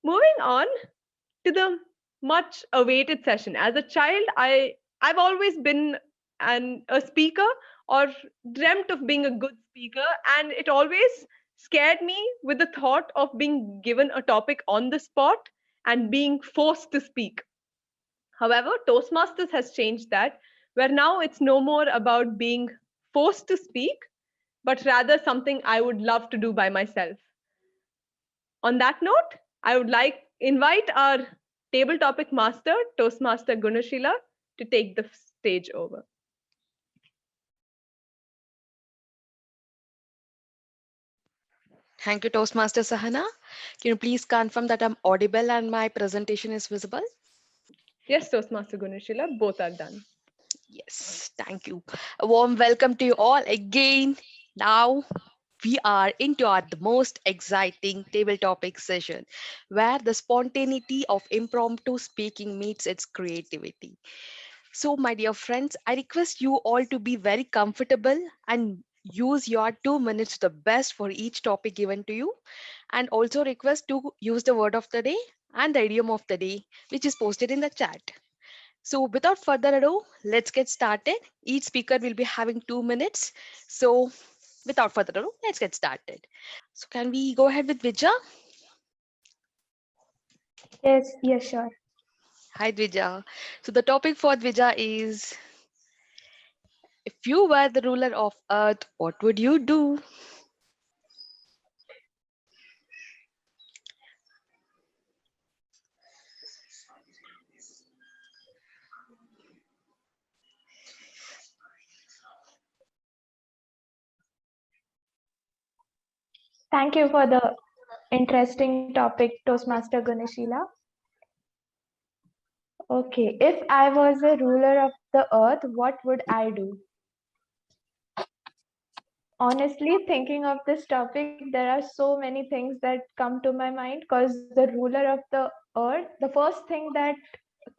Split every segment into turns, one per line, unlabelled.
Moving on to the much awaited session. As a child, I've always been a speaker or dreamt of being a good speaker, and it always scared me with the thought of being given a topic on the spot and being forced to speak. However, Toastmasters has changed that, where now it's no more about being forced to speak, but rather something I would love to do by myself. On that note, I would like invite our table topic master, Toastmaster Gunashila, to take the stage over.
Thank you, Toastmaster Sahana. Can you please confirm that I'm audible and my presentation is visible?
Yes, Toastmaster Gunashila, both are done.
Yes, thank you. A warm welcome to you all again. Now we are into our the most exciting table topic session where the spontaneity of impromptu speaking meets its creativity. So, my dear friends, I request you all to be very comfortable and use your 2 minutes to the best for each topic given to you, and also request to use the word of the day and the idiom of the day, which is posted in the chat. So, without further ado, let's get started. Each speaker will be having 2 minutes. So, without further ado, let's get started. So, can we go ahead with Vijay?
Yes, sure.
Hi, Dvija. So, the topic for Dvija is, if you were the ruler of Earth, what would you do?
Thank you for the interesting topic, Toastmaster Ganeshila. Okay, if I was a ruler of the earth, what would I do? Honestly, thinking of this topic, there are so many things that come to my mind because the ruler of the earth, the first thing that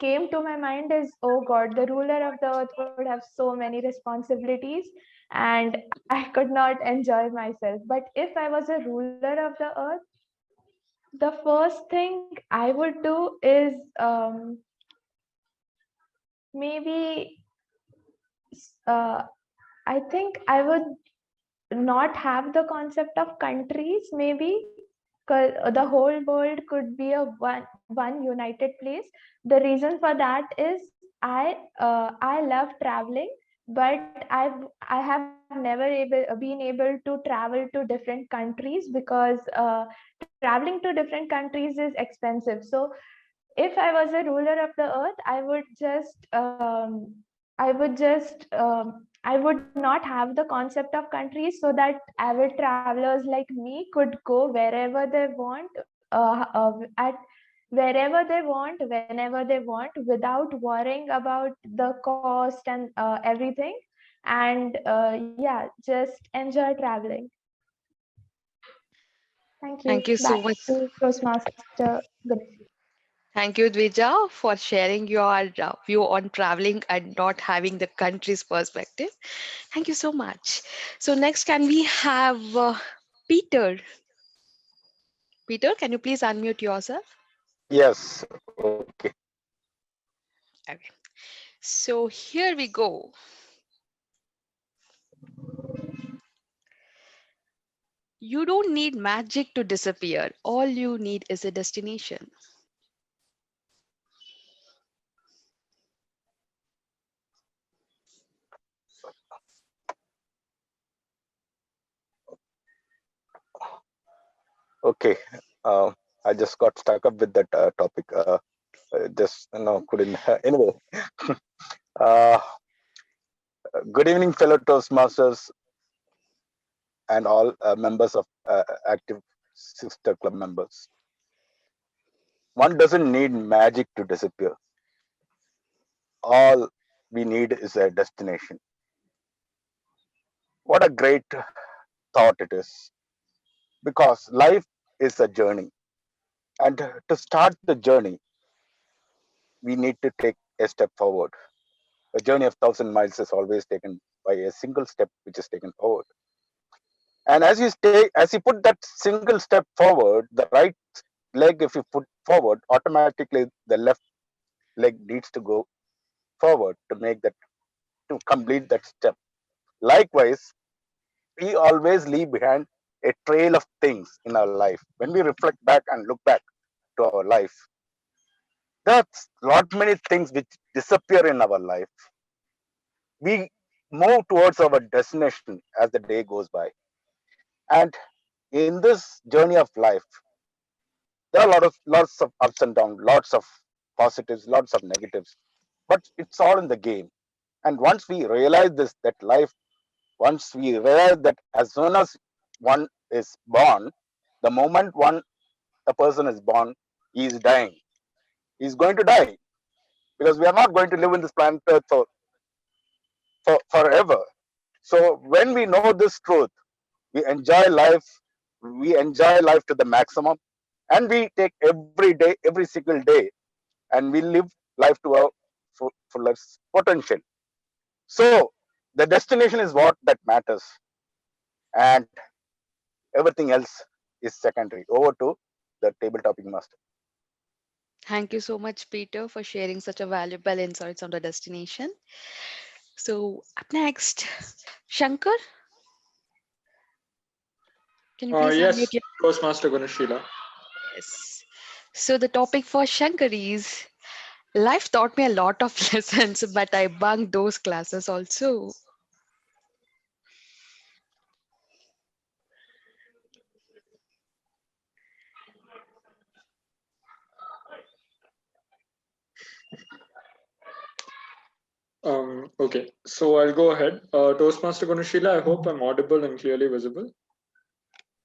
came to my mind is, oh God, the ruler of the earth would have so many responsibilities and I could not enjoy myself. But if I was a ruler of the earth, the first thing I would do is maybe uh, I think I would not have the concept of countries, maybe because the whole world could be a one united place. The reason for that is I love traveling, but I have never been able to travel to different countries because traveling to different countries is expensive. So if I was a ruler of the earth, I would not have the concept of countries so that avid travelers like me could go wherever they want, at wherever they want, whenever they want, without worrying about the cost and everything. And yeah, just enjoy traveling. Thank you.
Thank you
Back
so much.
to Toastmaster Ganesh.
Thank you, Dvija, for sharing your view on traveling and not having the country's perspective. Thank you so much. So, next, can we have Peter? Peter, can you please unmute yourself?
Yes, okay.
Okay. So, here we go. You don't need magic to disappear. All you need is a destination.
Okay. I just got stuck up with that topic. Just couldn't. Anyway, uh, good evening, fellow Toastmasters and all members of active sister club members. One doesn't need magic to disappear. All we need is a destination. What a great thought it is, because life is a journey, and to start the journey, we need to take a step forward. A journey of 1,000 miles is always taken by a single step which is taken forward. And as you put that single step forward, the right leg, if you put forward, automatically the left leg needs to go forward to make that, to complete that step. Likewise, we always leave behind a trail of things in our life. When we reflect back and look back to our life, there's lot many things which disappear in our life. We move towards our destination as the day goes by. And in this journey of life, there are lots of ups and downs, lots of positives, lots of negatives, but it's all in the game. And once we realize this, that life, once we realize that as soon as one is born, the moment a person is born, he is dying. He's going to die because we are not going to live in this planet Earth forever. So when we know this truth, we enjoy life. We enjoy life to the maximum, and we take every day, every single day, and we live life to our fullest potential. So the destination is what that matters, and everything else is secondary. Over to the table topic master.
Thank you so much, Peter, for sharing such a valuable insights on the destination. So up next, Shankar, can you please
Yes,
unmute your
Toastmaster Gunashila.
yes. So the topic for Shankar is life taught me a lot of lessons, but I bunked those classes also.
Okay, so I'll go ahead. Toastmaster Gunashila, I hope I'm audible and clearly visible.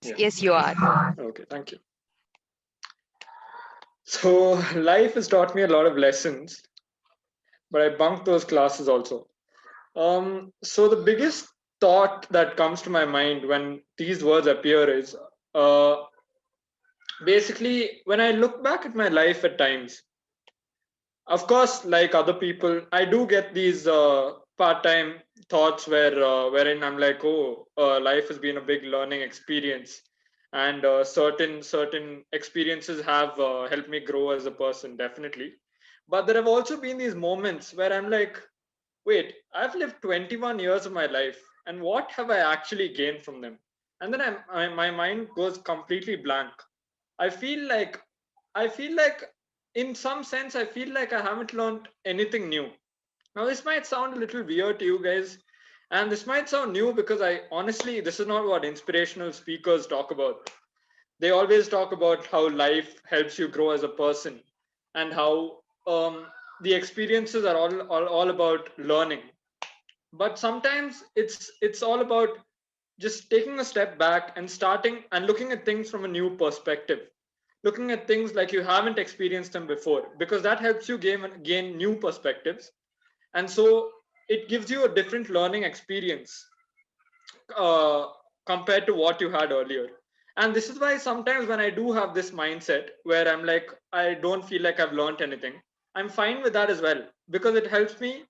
Yeah.
Yes, you are.
Okay, thank you. So life has taught me a lot of lessons, but I bunked those classes also. So the biggest thought that comes to my mind when these words appear is basically when I look back at my life at times. Of course, like other people, I do get these part-time thoughts wherein I'm like, oh, life has been a big learning experience, and certain experiences have helped me grow as a person, definitely. But there have also been these moments where I'm like, wait, I've lived 21 years of my life, and what have I actually gained from them? And then my mind goes completely blank. I feel like I feel like in some sense I feel like I haven't learned anything new. Now this might sound a little weird to you guys, and this might sound new because I honestly this is not what inspirational speakers talk about. They always talk about how life helps you grow as a person and how the experiences are all about learning. But sometimes it's all about just taking a step back and starting and looking at things from a new perspective, looking at things like you haven't experienced them before, because that helps you gain new perspectives. And so it gives you a different learning experience uh, compared to what you had earlier. And this is why sometimes when I do have this mindset where I'm like, I don't feel like I've learned anything, I'm fine with that as well, because it helps me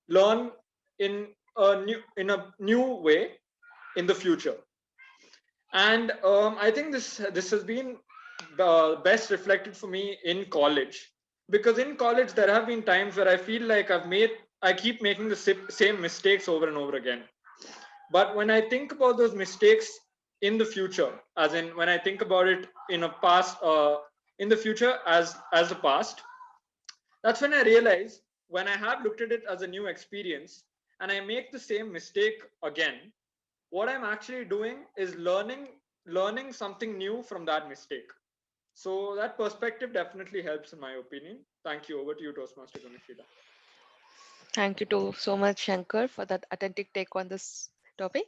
learn in a new way in the future. And I think this has been best reflected for me in college, because in college there have been times where I feel like I keep making the same mistakes over and over again. But when I think about those mistakes in the future, as in when I think about it in a past in the future as the past, that's when I realize, when I have looked at it as a new experience and I make the same mistake again, what I'm actually doing is learning something new from that mistake. So that perspective definitely helps, in my opinion. Thank you. Over to you, Toastmaster Gunashila.
Thank you so much, Shankar, for that authentic take on this topic.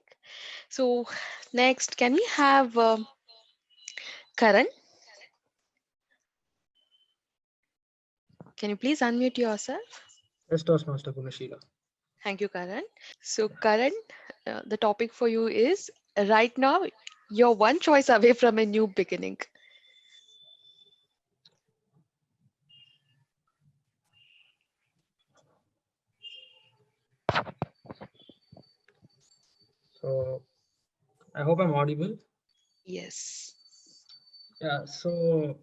So next, can we have Karan? Can you please unmute yourself?
Yes, Toastmaster Gunashila.
Thank you, Karan. So Karan, the topic for you is right now you're one choice away from a new beginning.
So I hope I'm audible.
Yes.
Yeah. So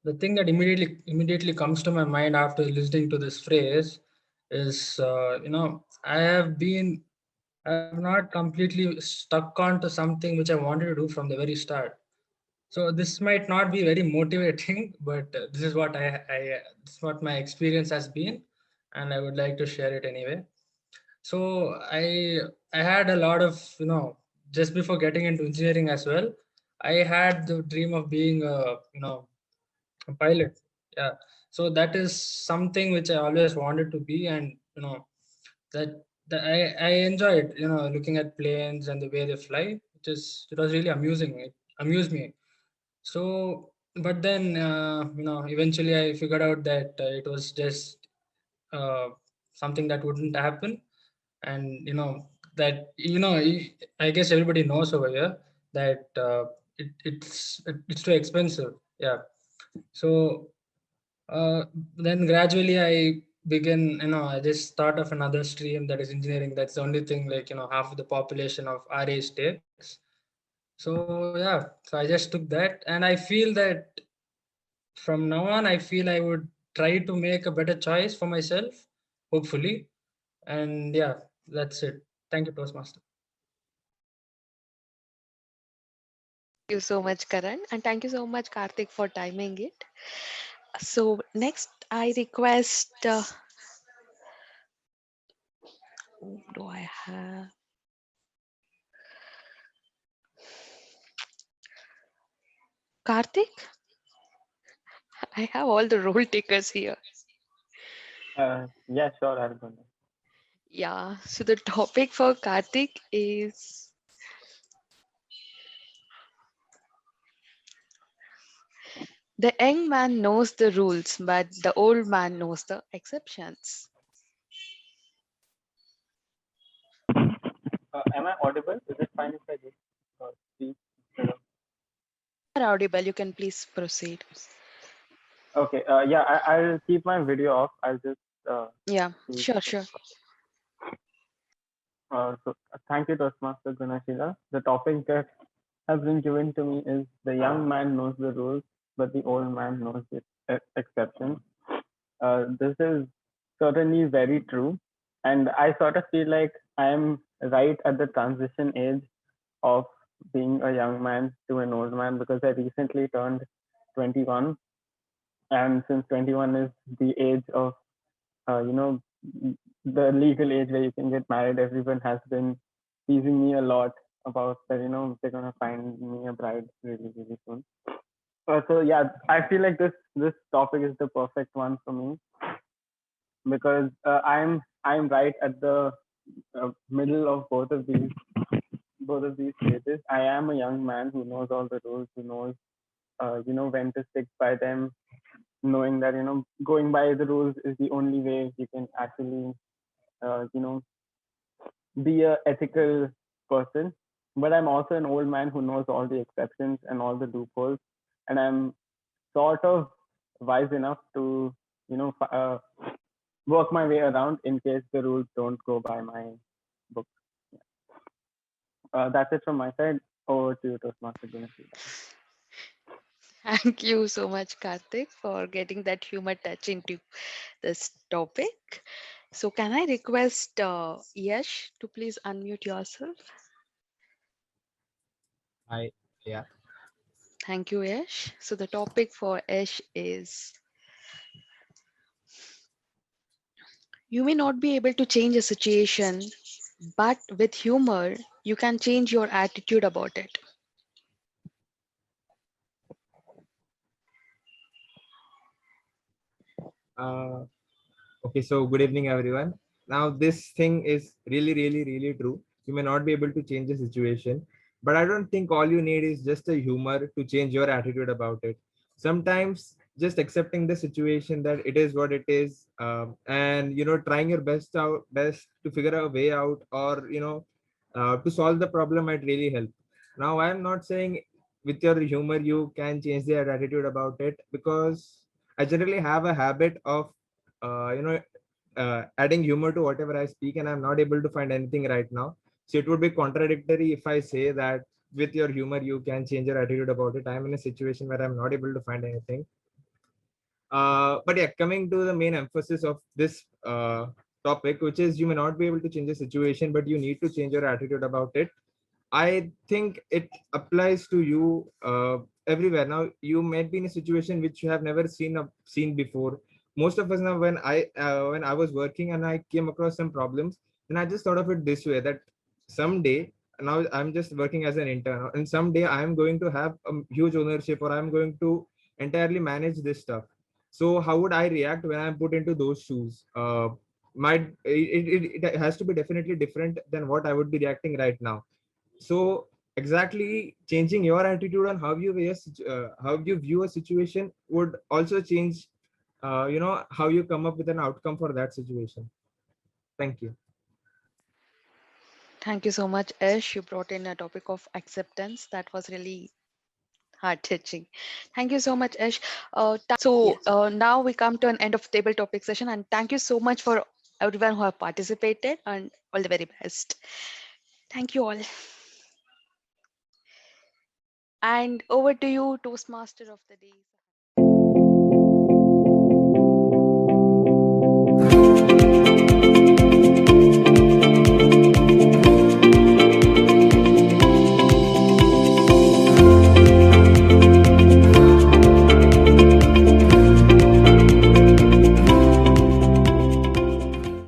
the thing that immediately comes to my mind after listening to this phrase is, I have not completely stuck on to something which I wanted to do from the very start. So this might not be very motivating, but this is what this is what my experience has been, and I would like to share it anyway. So I had a lot of, just before getting into engineering as well, I had the dream of being a pilot. Yeah. So that is something which I always wanted to be, and that I enjoyed, looking at planes and the way they fly. It was really amusing. It amused me. So, but then eventually I figured out that it was just uh, something that wouldn't happen, and that I guess everybody knows over here that it's too expensive. Yeah. So then gradually I begin, I just thought of another stream, that is engineering. That's the only thing, like, half of the population of our age takes. So yeah, so I just took that, and I feel that from now on, I feel I would try to make a better choice for myself, hopefully. And yeah, that's it. Thank you, Toastmaster.
Thank you so much, Karan, and thank you so much, Karthik, for timing it. So next, I request. Who do I have? Karthik? I have all the role takers here.
Yeah, sure, I'll go next.
Yeah. So the topic for Karthik is the young man knows the rules, but the old man knows the exceptions.
Am I audible? Is it fine if I just speak instead of?
You are audible. You can please proceed.
Okay, yeah, I'll keep my video off. I'll just
Yeah.
speak.
Sure.
Thank you, Toastmaster Gunashila. The topic that has been given to me is the young man knows the rules, but the old man knows the exceptions. This is certainly very true. And I sort of feel like I'm right at the transition age of being a young man to an old man, because I recently turned 21. And since 21 is the age of, the legal age where you can get married, everyone has been teasing me a lot about that, they're going to find me a bride really, really soon. So yeah, I feel like this topic is the perfect one for me, because I'm right at the middle of both of these stages. I am a young man who knows all the rules, who knows when to stick by them, knowing that going by the rules is the only way you can actually uh, you know be a ethical person. But I'm also an old man who knows all the exceptions and all the loopholes, and I'm sort of wise enough to work my way around in case the rules don't go by my book. That's it from my side. Over to you, Toastmaster Gunashila.
Thank you so much, Karthik, for getting that humor touch into this topic. So, can I request Yash to please unmute yourself?
Yeah.
Thank you, Yash. So, the topic for Yash is you may not be able to change a situation, but with humor, you can change your attitude about it.
Uh, okay, so good evening, everyone. Now, this thing is really, really, really true. You may not be able to change the situation, but I don't think all you need is just a humor to change your attitude about it. Sometimes just accepting the situation that it is what it is, and trying your best to figure a way out, or to solve the problem might really help. Now, I'm not saying with your humor you can change their attitude about it, because I generally have a habit of adding humor to whatever I speak, and I'm not able to find anything right now. So it would be contradictory if I say that with your humor you can change your attitude about it. I'm in a situation where I'm not able to find anything. But yeah, coming to the main emphasis of this topic, which is you may not be able to change the situation, but you need to change your attitude about it. I think it applies to you everywhere. Now, you might be in a situation which you have never seen before. Most of us now, when I was working and I came across some problems, then I just thought of it this way: that someday, now I'm just working as an intern, and someday I am going to have a huge ownership, or I'm going to entirely manage this stuff. So, how would I react when I'm put into those shoes? It has to be definitely different than what I would be reacting right now. So exactly changing your attitude on how you how you view a situation would also change how you come up with an outcome for that situation. Thank you.
Thank you so much, Ash. You brought in a topic of acceptance that was really heart touching. Thank you so much, Ash. Now we come to an end of table topic session, and thank you so much for everyone who have participated, and all the very best. Thank you all. And over to you, Toastmaster of the day.